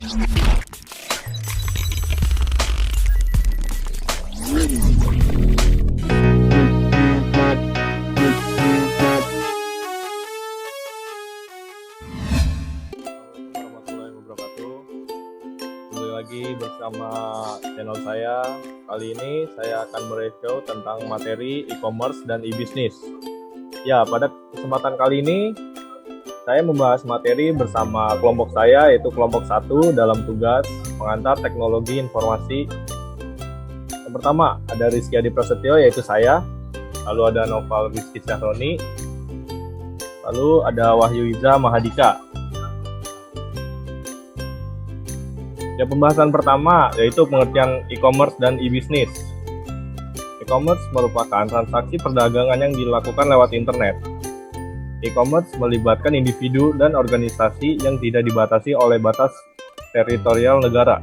Warahmatullahi wabarakatuh. Kembali lagi bersama channel saya. Kali ini saya akan mereview tentang materi e-commerce dan e-business. Ya, pada kesempatan kali ini saya membahas materi bersama kelompok saya, yaitu kelompok 1 dalam tugas pengantar teknologi informasi. Yang pertama ada Rizky Adi Prasetyo, yaitu saya. Lalu ada Noval Rizky Syahroni. Lalu ada Wahyu Iza Mahadika. Ya, pembahasan pertama yaitu pengertian e-commerce dan e-business. E-commerce merupakan transaksi perdagangan yang dilakukan lewat internet. E-commerce melibatkan individu dan organisasi yang tidak dibatasi oleh batas teritorial negara.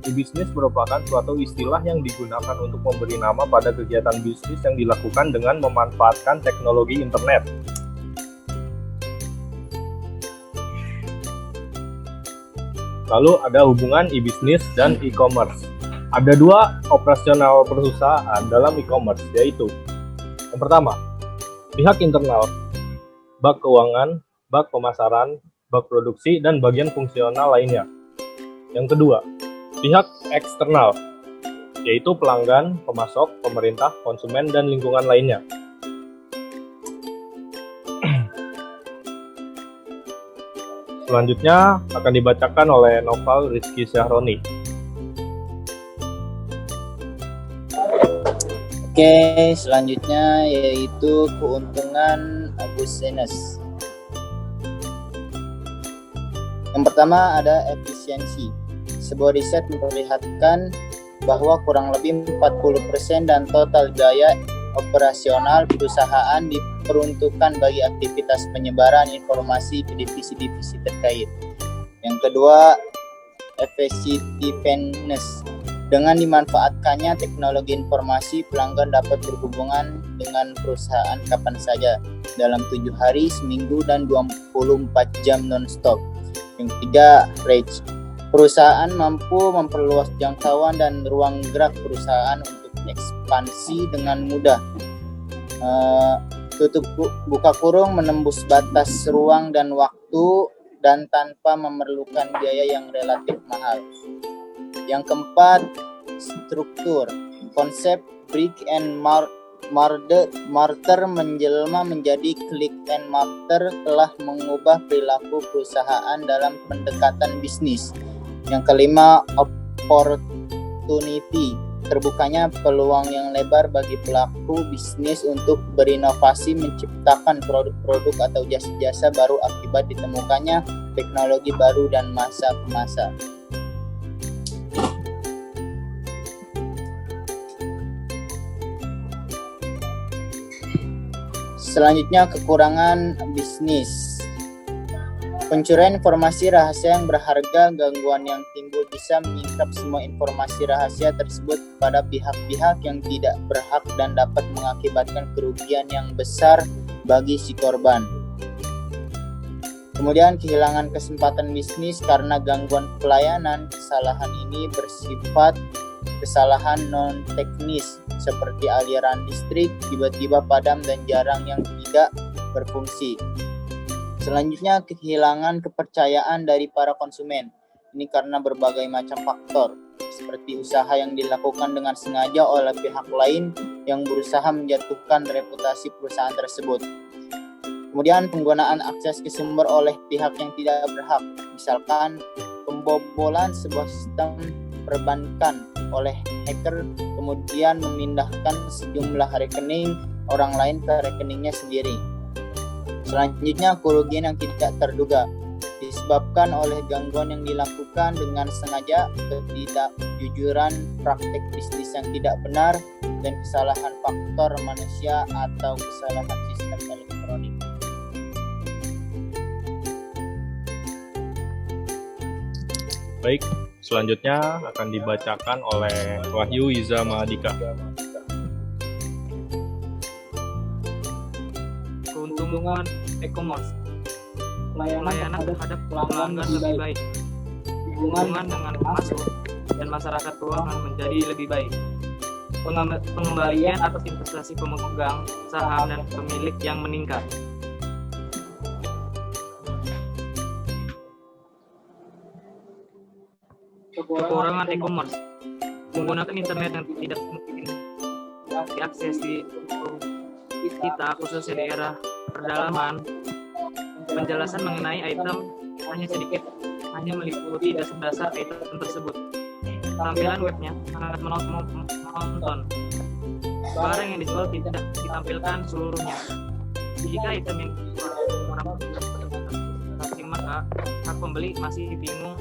E-business merupakan suatu istilah yang digunakan untuk memberi nama pada kegiatan bisnis yang dilakukan dengan memanfaatkan teknologi internet. Lalu ada hubungan e-business dan e-commerce. Ada dua operasional perusahaan dalam e-commerce, yaitu yang pertama, pihak internal, bak keuangan, bak pemasaran, bak produksi, dan bagian fungsional lainnya. Yang kedua, pihak eksternal, yaitu pelanggan, pemasok, pemerintah, konsumen, dan lingkungan lainnya. Selanjutnya akan dibacakan oleh Noval Rizky Syahroni. Oke, selanjutnya yaitu keuntungan business. Yang pertama ada efisiensi. Sebuah riset memperlihatkan bahwa kurang lebih 40% dan total biaya operasional perusahaan diperuntukkan bagi aktivitas penyebaran informasi ke divisi-divisi terkait. Yang kedua, effectiveness. Dengan dimanfaatkannya teknologi informasi, pelanggan dapat berhubungan dengan perusahaan kapan saja dalam 7 hari, seminggu, dan 24 jam non-stop. Yang ketiga, reach. Perusahaan mampu memperluas jangkauan dan ruang gerak perusahaan untuk ekspansi dengan mudah. Buka kurung, menembus batas ruang dan waktu dan tanpa memerlukan biaya yang relatif mahal. Yang keempat, struktur. Konsep brick and mortar menjelma menjadi click and mortar telah mengubah perilaku perusahaan dalam pendekatan bisnis. Yang kelima, opportunity. Terbukanya peluang yang lebar bagi pelaku bisnis untuk berinovasi, menciptakan produk-produk atau jasa-jasa baru akibat ditemukannya teknologi baru dan masa ke masa. Selanjutnya, kekurangan bisnis. Pencurian informasi rahasia yang berharga, gangguan yang timbul bisa menyingkap semua informasi rahasia tersebut pada pihak-pihak yang tidak berhak dan dapat mengakibatkan kerugian yang besar bagi si korban. Kemudian, kehilangan kesempatan bisnis karena gangguan pelayanan. Kesalahan ini bersifat kesalahan non-teknis seperti aliran listrik tiba-tiba padam dan jarang yang tidak berfungsi. Selanjutnya, kehilangan kepercayaan dari para konsumen. Ini karena berbagai macam faktor, seperti usaha yang dilakukan dengan sengaja oleh pihak lain yang berusaha menjatuhkan reputasi perusahaan tersebut. Kemudian, penggunaan akses ke sumber oleh pihak yang tidak berhak, misalkan pembobolan sebuah sistem perbankan oleh hacker, kemudian memindahkan sejumlah rekening orang lain ke rekeningnya sendiri. Selanjutnya, kerugian yang tidak terduga disebabkan oleh gangguan yang dilakukan dengan sengaja, ketidakjujuran, praktek bisnis yang tidak benar, dan kesalahan faktor manusia atau kesalahan sistem elektronik. Baik, selanjutnya akan dibacakan oleh Wahyu Iza Mahadika. Keuntungan e-commerce. Pelayanan terhadap pelanggan lebih baik. hubungan dengan pemasok dan masyarakat keuangan menjadi lebih baik. Pengembalian atas investasi pemegang saham dan pemilik yang meningkat. Kekurangan e-commerce, menggunakan internet yang tidak mungkin diakses di kita, khususnya di era pedalaman. Penjelasan mengenai item hanya sedikit, hanya meliputi dasar-dasar item tersebut. Tampilan webnya sangat monoton. Barang yang dijual tidak ditampilkan seluruhnya. Jika item yang maka pembeli masih bingung